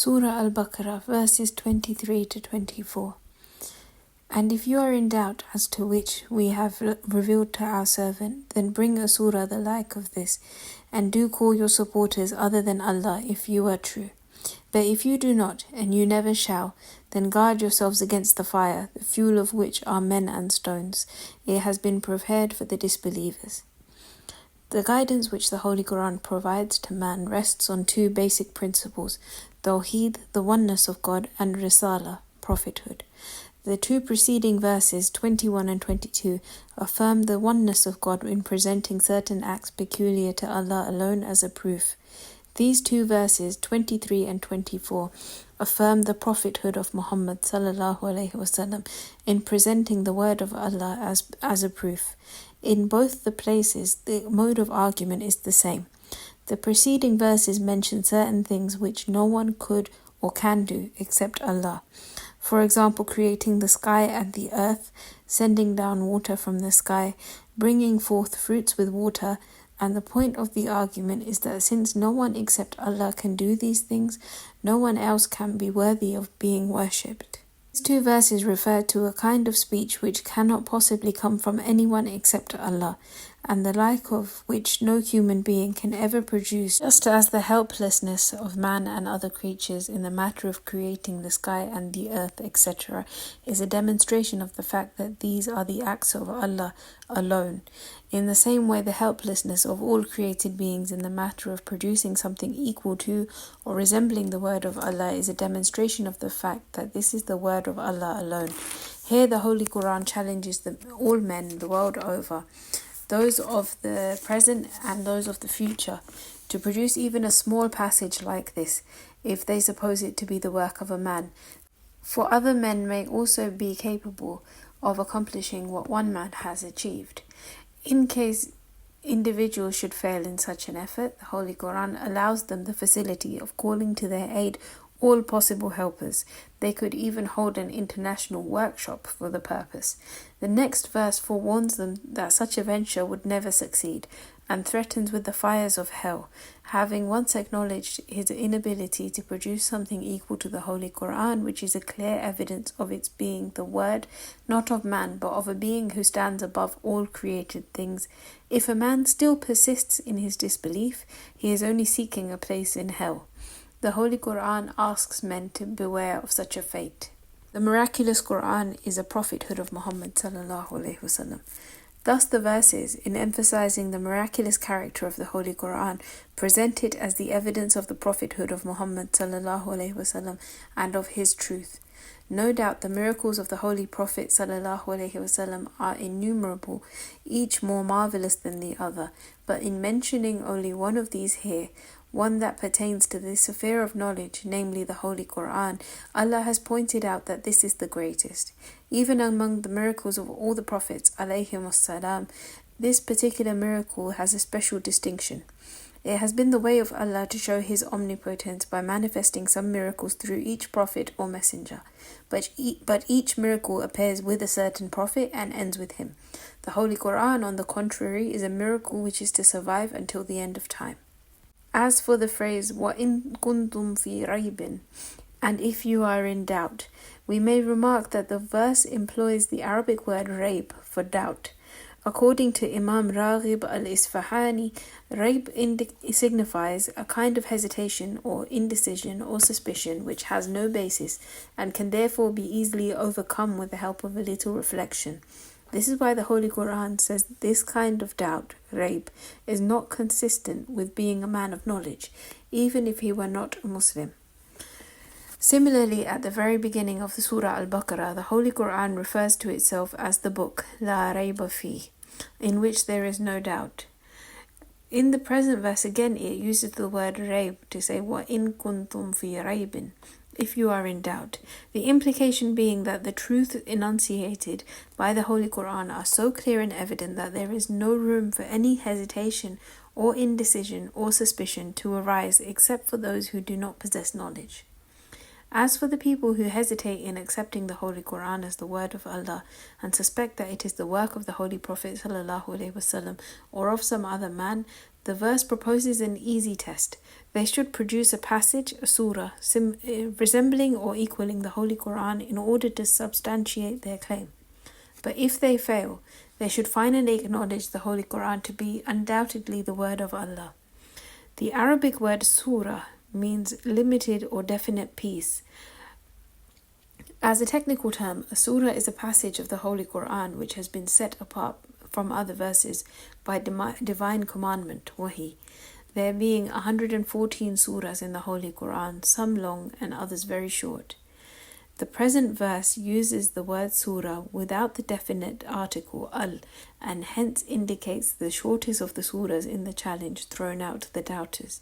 Surah Al-Baqarah, verses 23 to 24. And if you are in doubt as to which we have revealed to our servant, then bring a surah the like of this, and do call your supporters other than Allah if you are true. But if you do not, and you never shall, then guard yourselves against the fire, the fuel of which are men and stones. It has been prepared for the disbelievers. The guidance which the Holy Quran provides to man rests on two basic principles: Tawheed, the oneness of God, and Risala, prophethood. The two preceding verses, 21 and 22, affirm the oneness of God in presenting certain acts peculiar to Allah alone as a proof. These two verses, 23 and 24, affirm the prophethood of Muhammad sallallahu alaihi wasallam in presenting the word of Allah as a proof. In both the places, the mode of argument is the same. The preceding verses mention certain things which no one could or can do except Allah. For example, creating the sky and the earth, sending down water from the sky, bringing forth fruits with water, and the point of the argument is that since no one except Allah can do these things, no one else can be worthy of being worshipped. These two verses refer to a kind of speech which cannot possibly come from anyone except Allah, and the like of which no human being can ever produce, just as the helplessness of man and other creatures in the matter of creating the sky and the earth, etc., is a demonstration of the fact that these are the acts of Allah alone. In the same way, the helplessness of all created beings in the matter of producing something equal to or resembling the word of Allah is a demonstration of the fact that this is the word of Allah alone. Here the Holy Quran challenges all men the world over, those of the present and those of the future, to produce even a small passage like this, if they suppose it to be the work of a man. For other men may also be capable of accomplishing what one man has achieved. In case individuals should fail in such an effort, the Holy Quran allows them the facility of calling to their aid all possible helpers. They could even hold an international workshop for the purpose. The next verse forewarns them that such a venture would never succeed, and threatens with the fires of hell. Having once acknowledged his inability to produce something equal to the Holy Quran, which is a clear evidence of its being the word, not of man, but of a being who stands above all created things, if a man still persists in his disbelief, he is only seeking a place in hell. The Holy Quran asks men to beware of such a fate. The miraculous Quran is a prophethood of Muhammad sallallahu alaihi wasallam. Thus the verses, in emphasizing the miraculous character of the Holy Quran, present it as the evidence of the prophethood of Muhammad sallallahu alaihi wasallam and of his truth. No doubt the miracles of the Holy Prophet sallallahu alaihi wasallam are innumerable, each more marvelous than the other, but in mentioning only one of these here, one that pertains to the sphere of knowledge, namely the Holy Quran, Allah has pointed out that this is the greatest. Even among the miracles of all the prophets, alayhimussalam, this particular miracle has a special distinction. It has been the way of Allah to show His omnipotence by manifesting some miracles through each prophet or messenger. But each miracle appears with a certain prophet and ends with him. The Holy Quran, on the contrary, is a miracle which is to survive until the end of time. As for the phrase وَإِن كُنْتُمْ فِي رَيْبٍ, and if you are in doubt, we may remark that the verse employs the Arabic word rayb for doubt. According to Imam Raghib al-Isfahani, rayb signifies a kind of hesitation or indecision or suspicion which has no basis and can therefore be easily overcome with the help of a little reflection. This is why the Holy Quran says this kind of doubt, rayb, is not consistent with being a man of knowledge, even if he were not a Muslim. Similarly, at the very beginning of the Surah Al-Baqarah, the Holy Quran refers to itself as the book, La Rayba Fi, in which there is no doubt. In the present verse again, it uses the word rayb to say, وَإِن كُنْتُمْ فِي رَيْبٍ, if you are in doubt. The implication being that the truth enunciated by the Holy Quran are so clear and evident that there is no room for any hesitation or indecision or suspicion to arise except for those who do not possess knowledge. As for the people who hesitate in accepting the Holy Quran as the word of Allah and suspect that it is the work of the Holy Prophet ﷺ or of some other man, The verse proposes an easy test. They should produce a passage, a surah, resembling or equaling the Holy Quran in order to substantiate their claim. But if they fail, they should finally acknowledge the Holy Quran to be undoubtedly the word of Allah. The Arabic word surah means limited or definite piece. As a technical term, a surah is a passage of the Holy Quran which has been set apart from other verses by divine commandment, wahi. There being 114 surahs in the Holy Quran, some long and others very short. The present verse uses the word surah without the definite article al, and hence indicates the shortest of the surahs in the challenge thrown out to the doubters.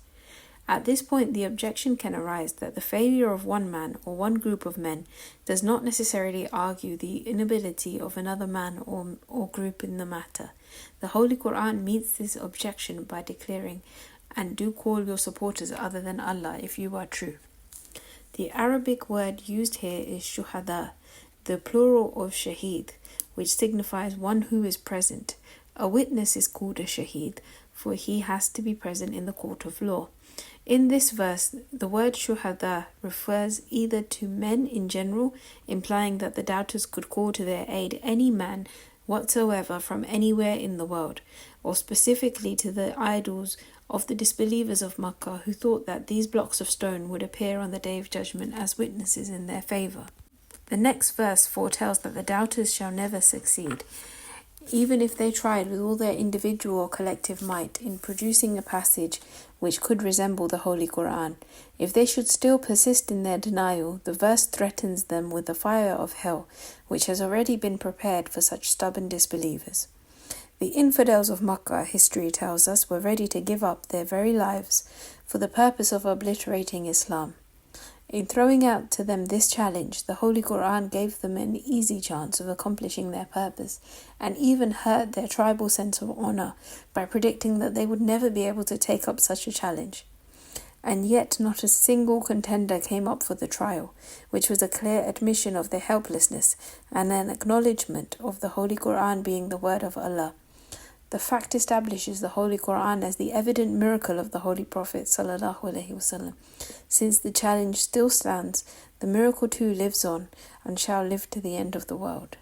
At this point, the objection can arise that the failure of one man or one group of men does not necessarily argue the inability of another man or group in the matter. The Holy Quran meets this objection by declaring, "And do call your supporters other than Allah if you are true." The Arabic word used here is shuhada, the plural of shaheed, which signifies one who is present. A witness is called a shaheed, for he has to be present in the court of law. In this verse, the word shuhada refers either to men in general, implying that the doubters could call to their aid any man whatsoever from anywhere in the world, or specifically to the idols of the disbelievers of Makkah who thought that these blocks of stone would appear on the Day of Judgment as witnesses in their favour. The next verse foretells that the doubters shall never succeed, even if they tried with all their individual or collective might in producing a passage which could resemble the Holy Quran. If they should still persist in their denial, the verse threatens them with the fire of hell, which has already been prepared for such stubborn disbelievers. The infidels of Makkah, history tells us, were ready to give up their very lives for the purpose of obliterating Islam. In throwing out to them this challenge, the Holy Quran gave them an easy chance of accomplishing their purpose, and even hurt their tribal sense of honor by predicting that they would never be able to take up such a challenge. And yet not a single contender came up for the trial, which was a clear admission of their helplessness and an acknowledgement of the Holy Quran being the word of Allah. The fact establishes the Holy Quran as the evident miracle of the Holy Prophet ﷺ. Since the challenge still stands, the miracle too lives on and shall live to the end of the world.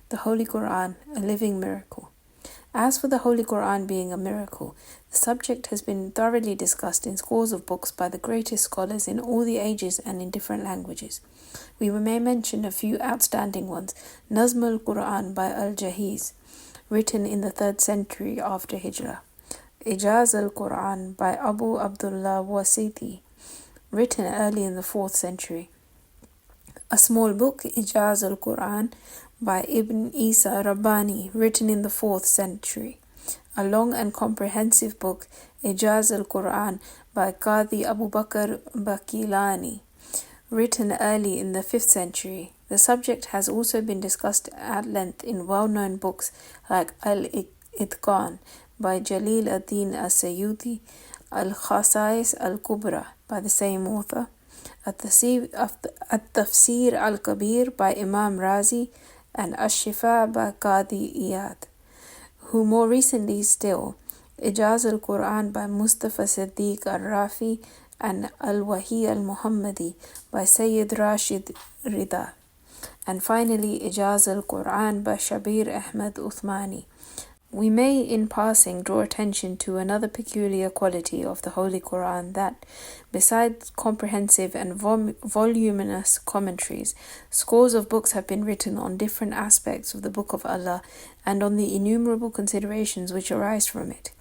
The Holy Quran, a living miracle. As for the Holy Quran being a miracle, the subject has been thoroughly discussed in scores of books by the greatest scholars in all the ages and in different languages. We may mention a few outstanding ones. Nazm al-Quran by Al-Jahiz, written in the 3rd century after Hijrah. Ijaz al-Quran by Abu Abdullah Wasiti, written early in the 4th century. A small book, Ijaz al-Quran by Ibn Isa Rabbani, written in the 4th century. A long and comprehensive book, Ijaz al-Quran by Qadi Abu Bakr Bakilani, written early in the 5th century. The subject has also been discussed at length in well-known books like Al-Itqan by Jalil ad-Din as-Sayyuti, Al-Khasais al-Kubra by the same author, At-Tafsir al-Kabir by Imam Razi, and Ash-Shifa by Qadi Iyad, who more recently still, Ijaz al-Quran by Mustafa Siddiq al-Rafi and Al-Wahi al-Muhammadi by Sayyid Rashid Rida. And finally, Ijaz al-Quran by Shabir Ahmed Uthmani. We may, in passing, draw attention to another peculiar quality of the Holy Quran that, besides comprehensive and voluminous commentaries, scores of books have been written on different aspects of the Book of Allah and on the innumerable considerations which arise from it.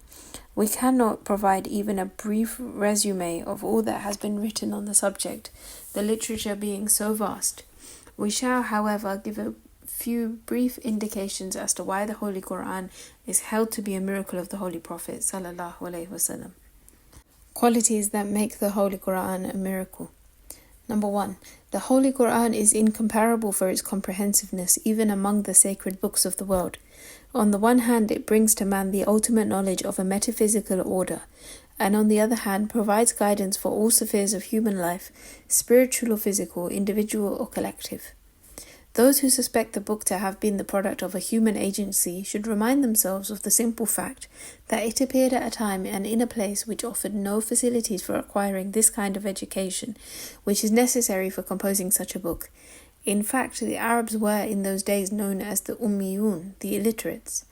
We cannot provide even a brief resume of all that has been written on the subject, the literature being so vast. We shall, however, give a few brief indications as to why the Holy Quran is held to be a miracle of the Holy Prophet ﷺ. Qualities that make the Holy Quran a miracle. Number 1. The Holy Quran is incomparable for its comprehensiveness even among the sacred books of the world. On the one hand, it brings to man the ultimate knowledge of a metaphysical order, and on the other hand, provides guidance for all spheres of human life, spiritual or physical, individual or collective. Those who suspect the book to have been the product of a human agency should remind themselves of the simple fact that it appeared at a time and in a place which offered no facilities for acquiring this kind of education, which is necessary for composing such a book. In fact, the Arabs were in those days known as the Ummiyun, the illiterates,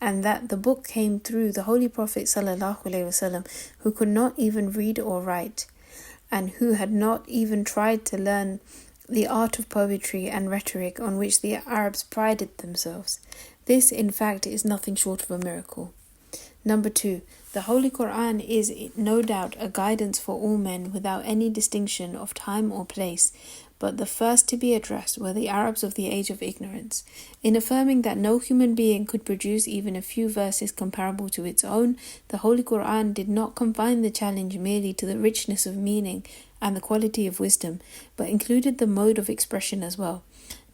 and that the book came through the Holy Prophet ﷺ, who could not even read or write, and who had not even tried to learn the art of poetry and rhetoric on which the Arabs prided themselves. This, in fact, is nothing short of a miracle. Number 2, the Holy Quran is no doubt a guidance for all men without any distinction of time or place, but the first to be addressed were the Arabs of the age of ignorance. In affirming that no human being could produce even a few verses comparable to its own, the Holy Quran did not confine the challenge merely to the richness of meaning and the quality of wisdom, but included the mode of expression as well.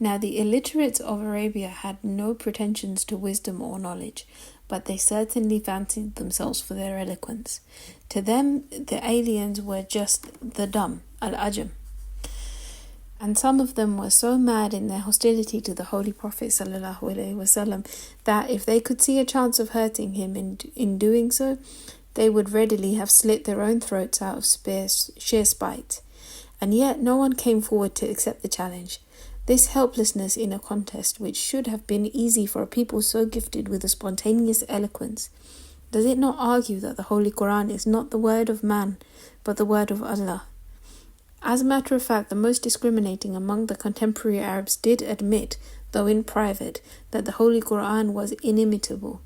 Now, the illiterates of Arabia had no pretensions to wisdom or knowledge, but they certainly fancied themselves for their eloquence. To them, the aliens were just the dumb, al-ajam. And some of them were so mad in their hostility to the Holy Prophet ﷺ that if they could see a chance of hurting him in doing so, they would readily have slit their own throats out of sheer spite. And yet no one came forward to accept the challenge. This helplessness in a contest which should have been easy for a people so gifted with a spontaneous eloquence, does it not argue that the Holy Quran is not the word of man, but the word of Allah? As a matter of fact, the most discriminating among the contemporary Arabs did admit, though in private, that the Holy Quran was inimitable.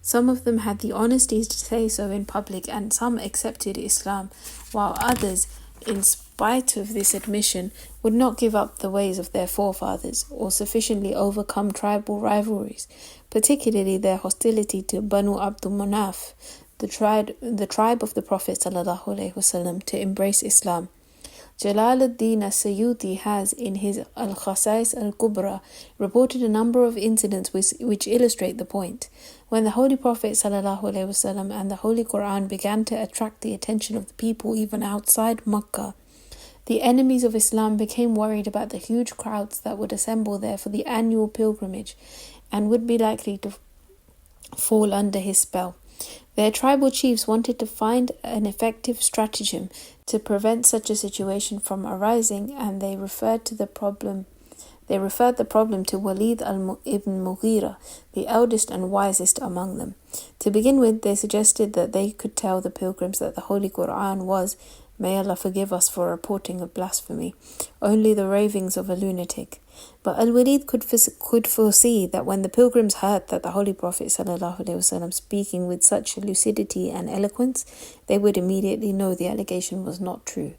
Some of them had the honesty to say so in public, and some accepted Islam, while others, in spite of this admission, would not give up the ways of their forefathers or sufficiently overcome tribal rivalries, particularly their hostility to Banu Abdul Manaf, the tribe of the Prophet ﷺ, to embrace Islam. Jalaluddin as-Suyuti has, in his Al-Khasais al-Kubra, reported a number of incidents which illustrate the point. When the Holy Prophet ﷺ and the Holy Quran began to attract the attention of the people even outside Makkah, the enemies of Islam became worried about the huge crowds that would assemble there for the annual pilgrimage and would be likely to fall under his spell. Their tribal chiefs wanted to find an effective stratagem to prevent such a situation from arising, and they referred the problem to Walid ibn Mughira, the eldest and wisest among them. To begin with, they suggested that they could tell the pilgrims that the Holy Quran was, may Allah forgive us for reporting of blasphemy, only the ravings of a lunatic. But Al-Walid could foresee that when the pilgrims heard that the Holy Prophet ﷺ speaking with such lucidity and eloquence, they would immediately know the allegation was not true.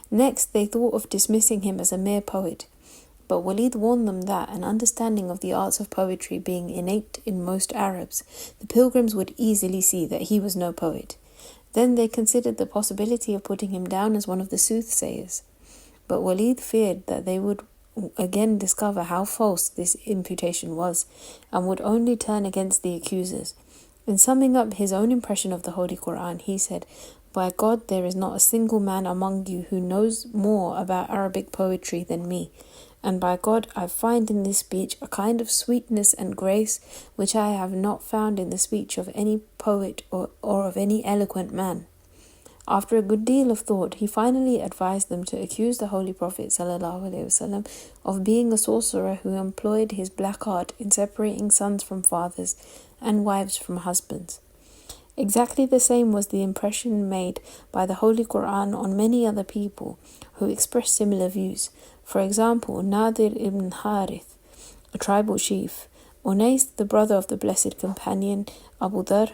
Next, they thought of dismissing him as a mere poet. But Walid warned them that, an understanding of the arts of poetry being innate in most Arabs, the pilgrims would easily see that he was no poet. Then they considered the possibility of putting him down as one of the soothsayers. But Walid feared that they would again discover how false this imputation was, and would only turn against the accusers. In summing up his own impression of the Holy Quran, he said, "By God, there is not a single man among you who knows more about Arabic poetry than me. And by God, I find in this speech a kind of sweetness and grace which I have not found in the speech of any poet or of any eloquent man." After a good deal of thought, he finally advised them to accuse the Holy Prophet ﷺ of being a sorcerer who employed his black art in separating sons from fathers and wives from husbands. Exactly the same was the impression made by the Holy Quran on many other people who expressed similar views. For example, Nadir ibn Harith, a tribal chief, Unais, the brother of the Blessed Companion Abu Dhar,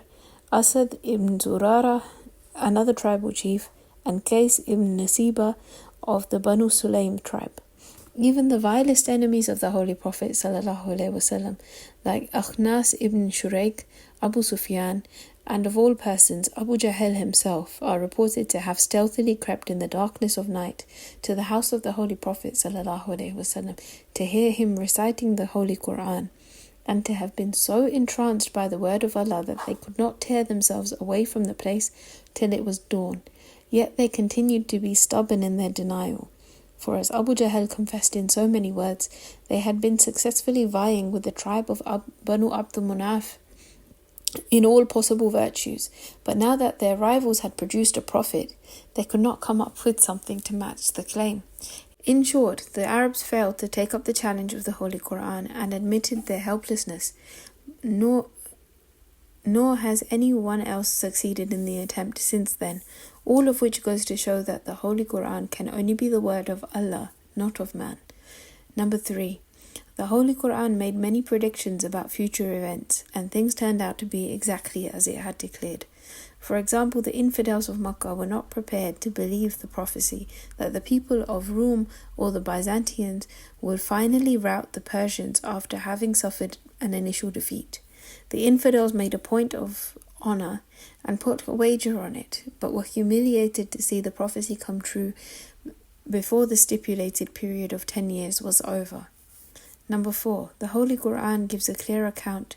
Asad ibn Zurara, another tribal chief, and Qais ibn Nasiba of the Banu Sulaym tribe. Even the vilest enemies of the Holy Prophet ﷺ, like Akhnas ibn Shuraik, Abu Sufyan, and of all persons, Abu Jahl himself, are reported to have stealthily crept in the darkness of night to the house of the Holy Prophet ﷺ to hear him reciting the Holy Quran, and to have been so entranced by the word of Allah that they could not tear themselves away from the place till it was dawn. Yet they continued to be stubborn in their denial. For as Abu Jahl confessed in so many words, they had been successfully vying with the tribe of Banu Abdul Manaf in all possible virtues, but now that their rivals had produced a prophet, they could not come up with something to match the claim. In short, the Arabs failed to take up the challenge of the Holy Quran and admitted their helplessness, nor has anyone else succeeded in the attempt since then, all of which goes to show that the Holy Quran can only be the word of Allah, not of man. Number 3. The Holy Quran made many predictions about future events, and things turned out to be exactly as it had declared. For example, the infidels of Makkah were not prepared to believe the prophecy that the people of Rome or the Byzantines would finally rout the Persians after having suffered an initial defeat. The infidels made a point of honor and put a wager on it, but were humiliated to see the prophecy come true before the stipulated period of 10 years was over. Number 4. The Holy Quran gives a clear account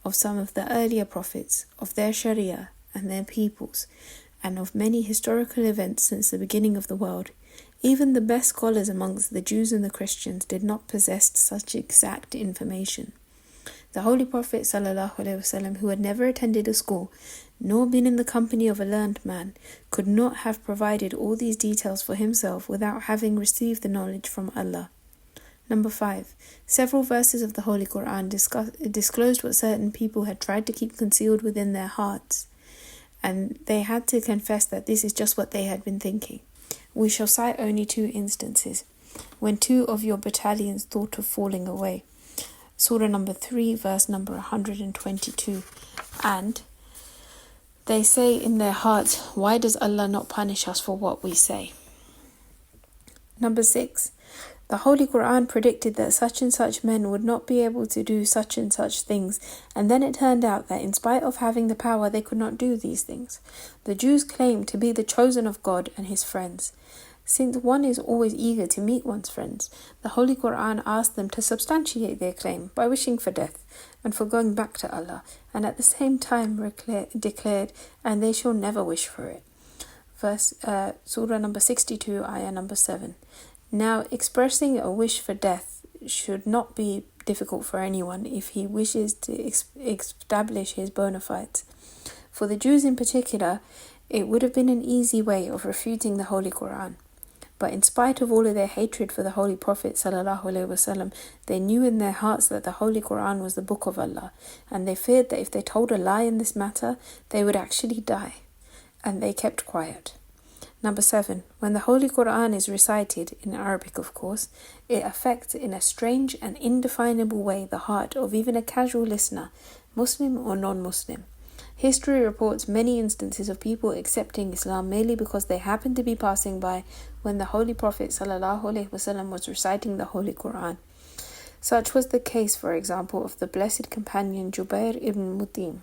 of some of the earlier prophets, of their Sharia and their peoples, and of many historical events since the beginning of the world. Even the best scholars amongst the Jews and the Christians did not possess such exact information. The Holy Prophet ﷺ, who had never attended a school, nor been in the company of a learned man, could not have provided all these details for himself without having received the knowledge from Allah. Number 5. Several verses of the Holy Quran disclosed what certain people had tried to keep concealed within their hearts, and they had to confess that this is just what they had been thinking. We shall cite only 2 instances. When 2 of your battalions thought of falling away. Surah number 3, verse number 122. And they say in their hearts, why does Allah not punish us for what we say? Number 6. The Holy Quran predicted that such and such men would not be able to do such and such things, and then it turned out that in spite of having the power, they could not do these things. The Jews claimed to be the chosen of God and His friends. Since one is always eager to meet one's friends, the Holy Quran asked them to substantiate their claim by wishing for death and for going back to Allah, and at the same time declared, and they shall never wish for it. Surah number 62, ayah number 7. Now, expressing a wish for death should not be difficult for anyone if he wishes to establish his bona fides. For the Jews in particular, it would have been an easy way of refuting the Holy Quran. But in spite of all of their hatred for the Holy Prophet ﷺ, they knew in their hearts that the Holy Quran was the book of Allah, and they feared that if they told a lie in this matter, they would actually die. And they kept quiet. Number 7. When the Holy Quran is recited, in Arabic of course, it affects in a strange and indefinable way the heart of even a casual listener, Muslim or non-Muslim. History reports many instances of people accepting Islam merely because they happened to be passing by when the Holy Prophet ﷺ was reciting the Holy Quran. Such was the case, for example, of the blessed companion Jubair ibn Mut'im.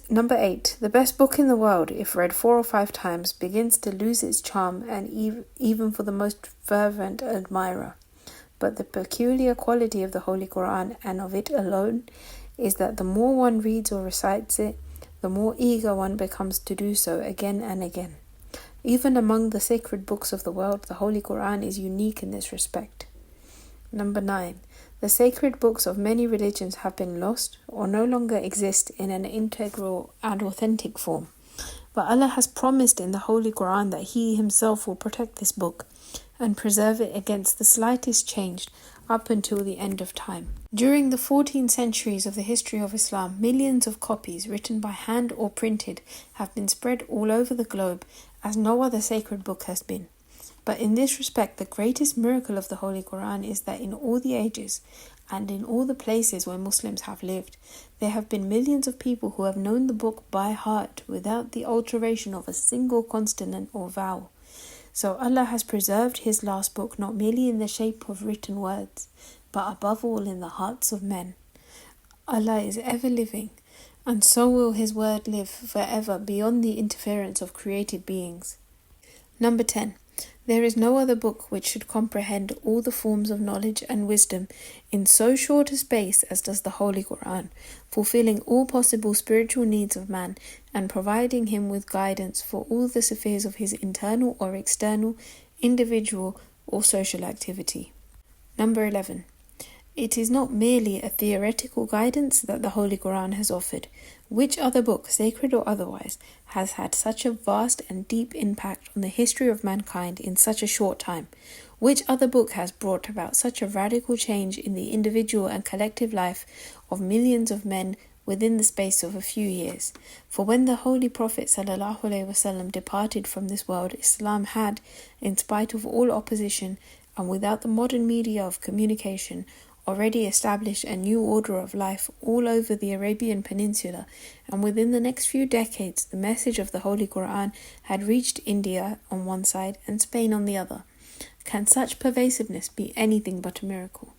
Number 8. The best book in the world, if read 4 or 5 times, begins to lose its charm and even for the most fervent admirer. But the peculiar quality of the Holy Quran and of it alone is that the more one reads or recites it, the more eager one becomes to do so again and again. Even among the sacred books of the world, the Holy Quran is unique in this respect. Number 9. The sacred books of many religions have been lost or no longer exist in an integral and authentic form. But Allah has promised in the Holy Quran that He Himself will protect this book and preserve it against the slightest change up until the end of time. During the 14 centuries of the history of Islam, millions of copies, written by hand or printed, have been spread all over the globe as no other sacred book has been. But in this respect, the greatest miracle of the Holy Quran is that in all the ages and in all the places where Muslims have lived, there have been millions of people who have known the book by heart without the alteration of a single consonant or vowel. So Allah has preserved His last book not merely in the shape of written words, but above all in the hearts of men. Allah is ever living, and so will His word live forever beyond the interference of created beings. Number 10. There is no other book which should comprehend all the forms of knowledge and wisdom in so short a space as does the Holy Quran, fulfilling all possible spiritual needs of man and providing him with guidance for all the affairs of his internal or external, individual or social activity. Number 11. It is not merely a theoretical guidance that the Holy Quran has offered. Which other book, sacred or otherwise, has had such a vast and deep impact on the history of mankind in such a short time? Which other book has brought about such a radical change in the individual and collective life of millions of men within the space of a few years? For when the Holy Prophet ﷺ departed from this world, Islam had, in spite of all opposition and without the modern media of communication, already established a new order of life all over the Arabian Peninsula, and within the next few decades the message of the Holy Quran had reached India on one side and Spain on the other. Can such pervasiveness be anything but a miracle?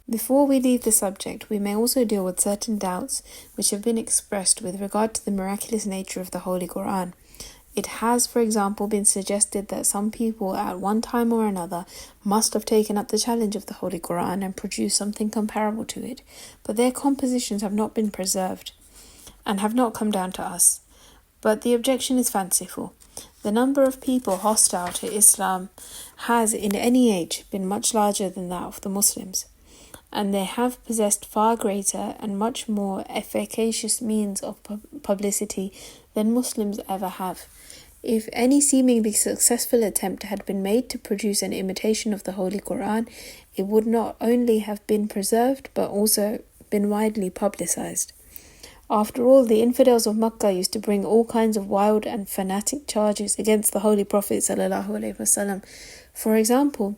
Before we leave the subject, we may also deal with certain doubts which have been expressed with regard to the miraculous nature of the Holy Quran. It has, for example, been suggested that some people at one time or another must have taken up the challenge of the Holy Quran and produced something comparable to it, but their compositions have not been preserved and have not come down to us. But the objection is fanciful. The number of people hostile to Islam has in any age been much larger than that of the Muslims, and they have possessed far greater and much more efficacious means of publicity than Muslims ever have. If any seemingly successful attempt had been made to produce an imitation of the Holy Quran, it would not only have been preserved but also been widely publicized. After all, the infidels of Makkah used to bring all kinds of wild and fanatic charges against the Holy Prophet ﷺ. For example,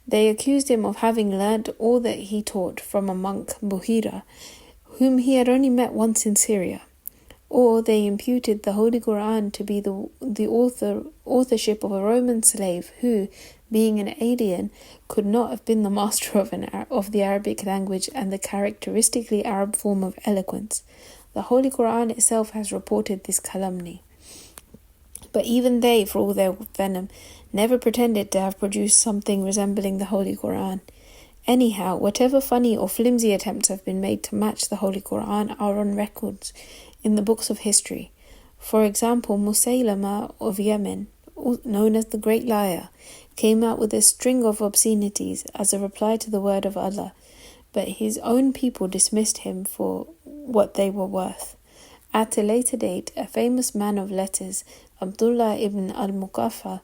they accused him of having learnt all that he taught from a monk, Buhira, whom he had only met once in Syria. Or they imputed the Holy Quran to be the authorship of a Roman slave who, being an alien, could not have been the master of the Arabic language and the characteristically Arab form of eloquence. The Holy Quran itself has reported this calumny. But even they, for all their venom, never pretended to have produced something resembling the Holy Quran. Anyhow, whatever funny or flimsy attempts have been made to match the Holy Quran are on records in the books of history. For example, Musaylama of Yemen, known as the Great Liar, came out with a string of obscenities as a reply to the word of Allah, but his own people dismissed him for what they were worth. At a later date, a famous man of letters, Abdullah ibn al-Muqaffa,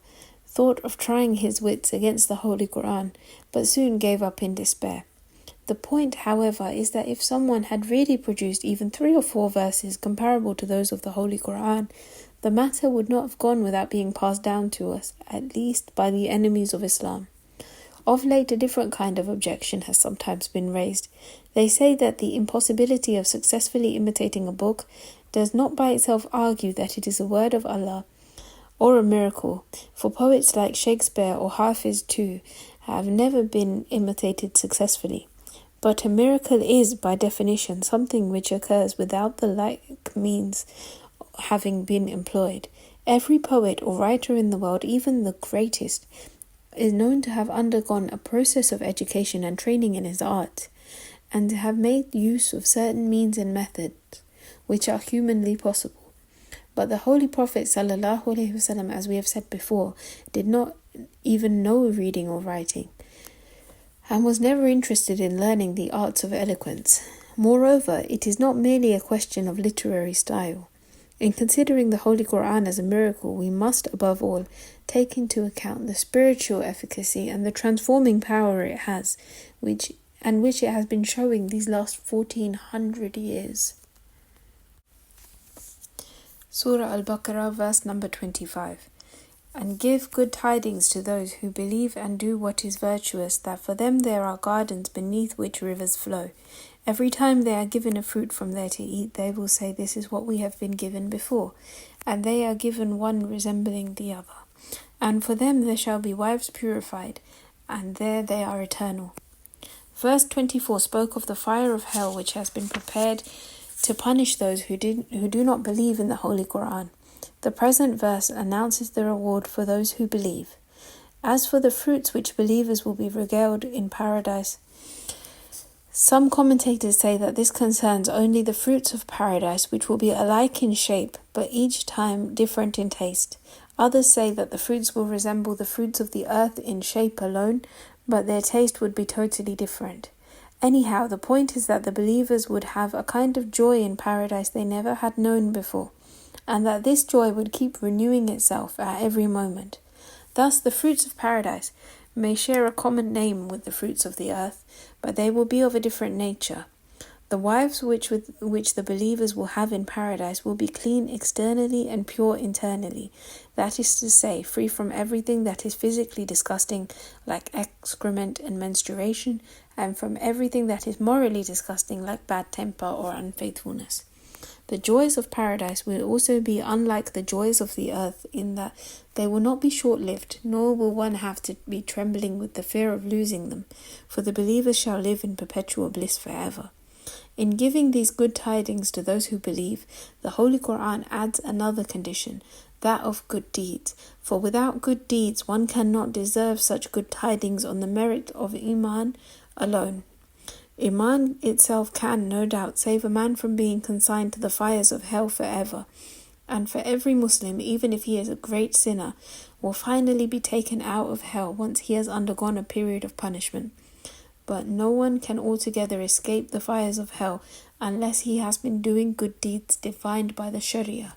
thought of trying his wits against the Holy Quran, but soon gave up in despair. The point, however, is that if someone had really produced even 3 or 4 verses comparable to those of the Holy Quran, the matter would not have gone without being passed down to us, at least by the enemies of Islam. Of late, a different kind of objection has sometimes been raised. They say that the impossibility of successfully imitating a book does not by itself argue that it is a word of Allah or a miracle, for poets like Shakespeare or Hafiz too have never been imitated successfully. But a miracle is, by definition, something which occurs without the like means having been employed. Every poet or writer in the world, even the greatest, is known to have undergone a process of education and training in his art, and to have made use of certain means and methods which are humanly possible. But the Holy Prophet ﷺ, as we have said before, did not even know reading or writing, and was never interested in learning the arts of eloquence. Moreover, it is not merely a question of literary style. In considering the Holy Quran as a miracle, we must, above all, take into account the spiritual efficacy and the transforming power it has, which it has been showing these last 1400 years. Surah Al-Baqarah, verse number 25. And give good tidings to those who believe and do what is virtuous, that for them there are gardens beneath which rivers flow. Every time they are given a fruit from there to eat, they will say, "This is what we have been given before," and they are given one resembling the other. And for them there shall be wives purified, and there they are eternal. Verse 24 spoke of the fire of hell which has been prepared to punish those who do not believe in the Holy Quran. The present verse announces the reward for those who believe. As for the fruits which believers will be regaled in paradise, some commentators say that this concerns only the fruits of paradise, which will be alike in shape, but each time different in taste. Others say that the fruits will resemble the fruits of the earth in shape alone, but their taste would be totally different. Anyhow, the point is that the believers would have a kind of joy in paradise they never had known before, and that this joy would keep renewing itself at every moment. Thus, the fruits of paradise may share a common name with the fruits of the earth, but they will be of a different nature. The wives which the believers will have in paradise will be clean externally and pure internally, that is to say, free from everything that is physically disgusting, like excrement and menstruation, and from everything that is morally disgusting, like bad temper or unfaithfulness. The joys of paradise will also be unlike the joys of the earth in that they will not be short-lived, nor will one have to be trembling with the fear of losing them, for the believers shall live in perpetual bliss forever. In giving these good tidings to those who believe, the Holy Quran adds another condition, that of good deeds. For without good deeds, one cannot deserve such good tidings on the merit of Iman alone. Iman itself can, no doubt, save a man from being consigned to the fires of hell forever. And for every Muslim, even if he is a great sinner, will finally be taken out of hell once he has undergone a period of punishment. But no one can altogether escape the fires of hell unless he has been doing good deeds defined by the Sharia.